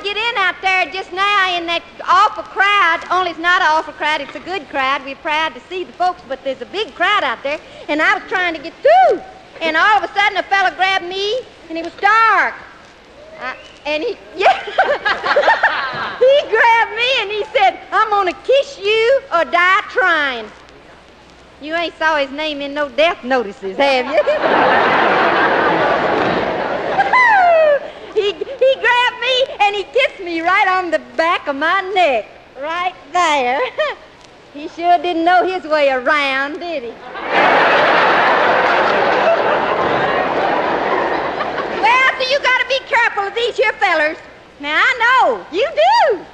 get in out there just now in that awful crowd. Only it's not an awful crowd, it's a good crowd. We're proud to see the folks, but there's a big crowd out there, and I was trying to get through. And all of a sudden, a fella grabbed me, and it was dark. He grabbed me, and he said, I'm going to kiss you or die trying. You ain't saw his name in no death notices, have you? He grabbed me, and he kissed me right on the back of my neck. Right there. He sure didn't know his way around, did he? Well, so you got to be careful of these here fellers. Now, I know. You do.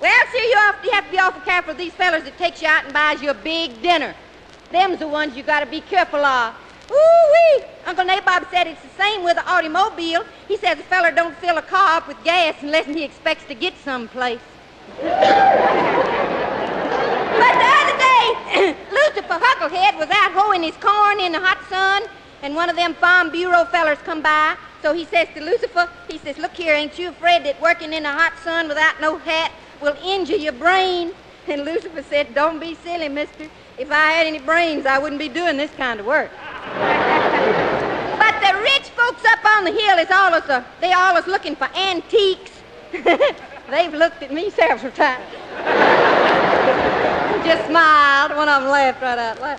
Well, sir, you have to be awful careful of these fellers that takes you out and buys you a big dinner. Them's the ones you got to be careful of. Ooh-wee! Uncle Nabob said it's the same with the automobile. He says a feller don't fill a car up with gas unless he expects to get someplace. But the other day, Lucifer Hucklehead was out hoeing his corn in the hot sun, and one of them Farm Bureau fellers come by. So he says to Lucifer, he says, look here, ain't you afraid that working in the hot sun without no hat will injure your brain? And Lucifer said, don't be silly, mister. If I had any brains, I wouldn't be doing this kind of work. But the rich folks up on the hill they always looking for antiques. They've looked at me several times. Just smiled. One of them laughed right out loud.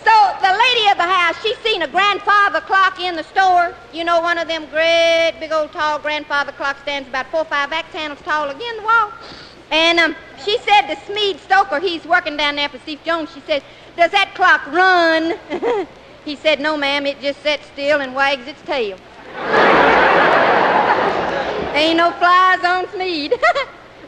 So the lady of the house, she seen a grandfather clock in the store. You know, one of them great, big old tall grandfather clocks stands about 4 or 5 axe handles tall against the wall. And she said to Smead Stoker, he's working down there for Steve Jones, she says, does that clock run? He said, no, ma'am, it just sits still and wags its tail. Ain't no flies on Smead.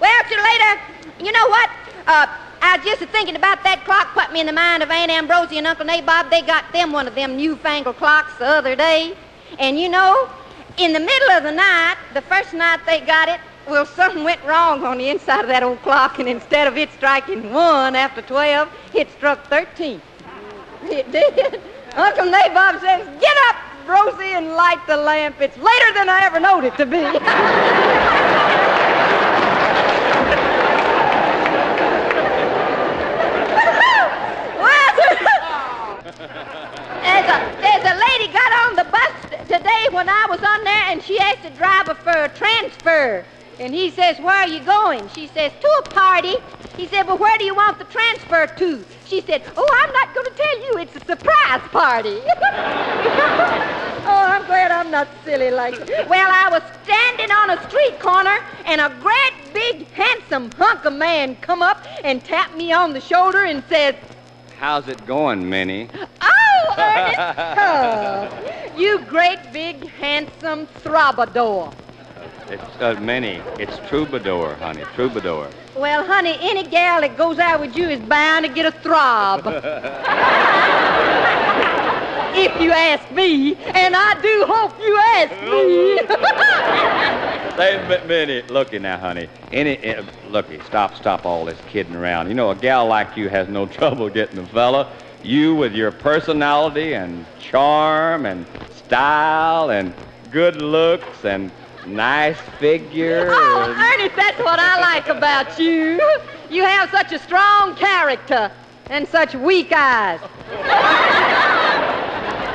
Well, later, you know what? I was just thinking about that clock, put me in the mind of Aunt Ambrosia and Uncle Nabob. They got them one of them newfangled clocks the other day. And you know, in the middle of the night, the first night they got it, well, something went wrong on the inside of that old clock, and instead of it striking 1 after 12, it struck 13. It did. Uncle Nabob says, get up, Rosie, and light the lamp. It's later than I ever knowed it to be. There's a lady got on the bus today when I was on there, and she asked the driver for a transfer. And he says, where are you going? She says, to a party. He said, well, where do you want the transfer to? She said, oh, I'm not going to tell you. It's a surprise party. Oh, I'm glad I'm not silly like that. Well, I was standing on a street corner, and a great, big, handsome hunk of man come up and tapped me on the shoulder and says, how's it going, Minnie? Oh, Ernest. Oh, you great, big, handsome throbador. It's Minnie. It's troubadour, honey. Troubadour. Well, honey, any gal that goes out with you is bound to get a throb. If you ask me, and I do hope you ask me. Say, Minnie, looky now, honey. Looky, stop all this kidding around. You know, a gal like you has no trouble getting a fella. You with your personality and charm and style and good looks and nice figure. Oh, Ernest, that's what I like about you. You have such a strong character and such weak eyes.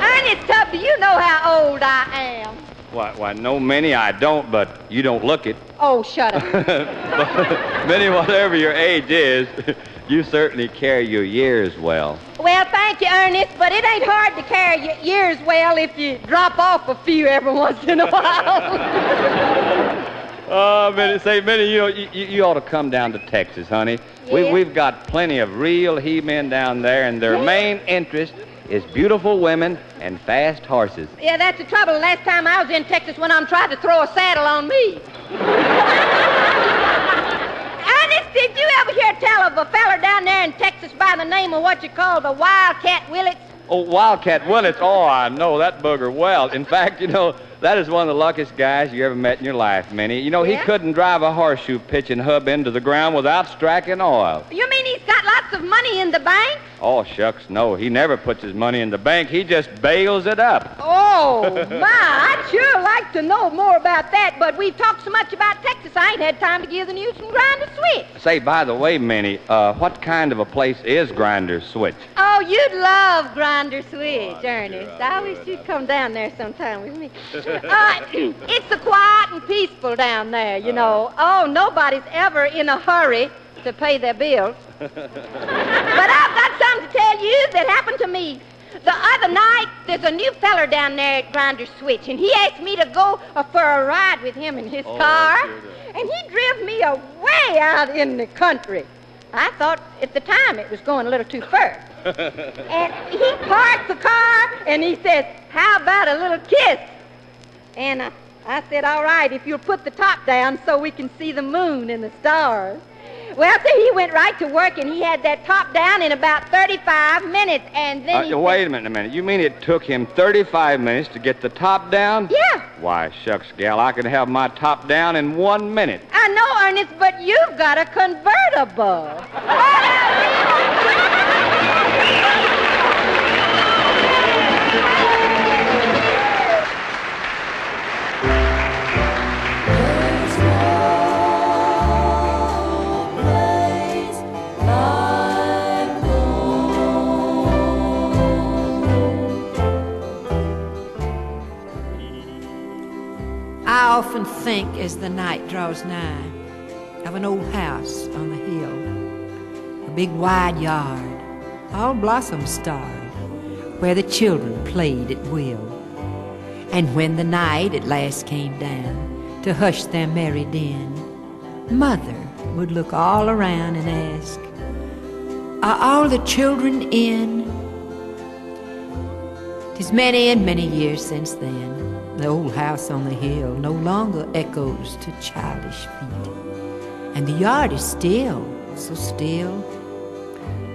Ernest, Tub, do you know how old I am? Why, no, Minnie, I don't, but you don't look it. Oh, shut up. Minnie, whatever your age is, you certainly carry your years well. Well, thank you, Ernest, but it ain't hard to carry your years well if you drop off a few every once in a while. Oh, Minnie, you ought to come down to Texas, honey. Yeah. We've got plenty of real he-men down there, and their main interest is beautiful women and fast horses. Yeah, that's the trouble. Last time I was in Texas, one of them tried to throw a saddle on me. Ernest, did you ever hear tell of a feller down there in Texas by the name of what you call the Wildcat Willet? Oh, Wildcat Willet. Oh, I know that booger well. In fact, you know, that is one of the luckiest guys you ever met in your life, Minnie. You know, Yeah? he couldn't drive a horseshoe pitch and hub into the ground without striking oil. You mean he's got lots of money in the bank? Oh, shucks, no. He never puts his money in the bank. He just bails it up. Oh, my. I'd sure like to know more about that, but we've talked so much about Texas, I ain't had time to give you some Grinder Switch. Say, by the way, Minnie, what kind of a place is Grinder Switch? Oh, you'd love Grinder Switch, Ernest. I wish you'd come down there sometime with me. It's so quiet and peaceful down there, you know. Oh, nobody's ever in a hurry to pay their bills. But I've got something to tell you that happened to me. The other night, there's a new feller down there at Grinder Switch, and he asked me to go for a ride with him in his car, and he drove me away out in the country. I thought at the time it was going a little too far. And he parked the car, and he said, "How about a little kiss?" And I said, "All right, if you'll put the top down so we can see the moon and the stars." Well, so he went right to work, and he had that top down in about 35 minutes, and then wait a minute. You mean it took him 35 minutes to get the top down? Yeah. Why, shucks, gal, I could have my top down in 1 minute. I know, Ernest, but you've got a convertible. I often think as the night draws nigh of an old house on the hill, a big wide yard, all blossom-starred, where the children played at will. And when the night at last came down to hush their merry din, Mother would look all around and ask, "Are all the children in?" 'Tis many and many years since then. The old house on the hill no longer echoes to childish feet. And the yard is still, so still.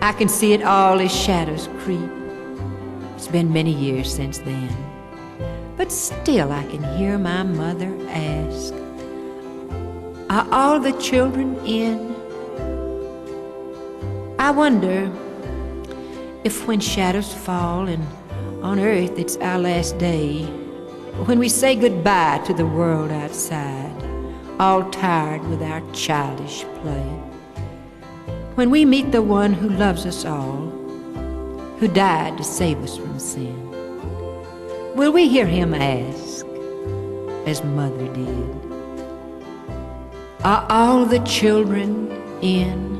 I can see it all as shadows creep. It's been many years since then. But still I can hear my mother ask, "Are all the children in?" I wonder if when shadows fall and on earth it's our last day, when we say goodbye to the world outside, all tired with our childish play, when we meet the one who loves us all, who died to save us from sin, will we hear him ask, as Mother did, "Are all the children in?"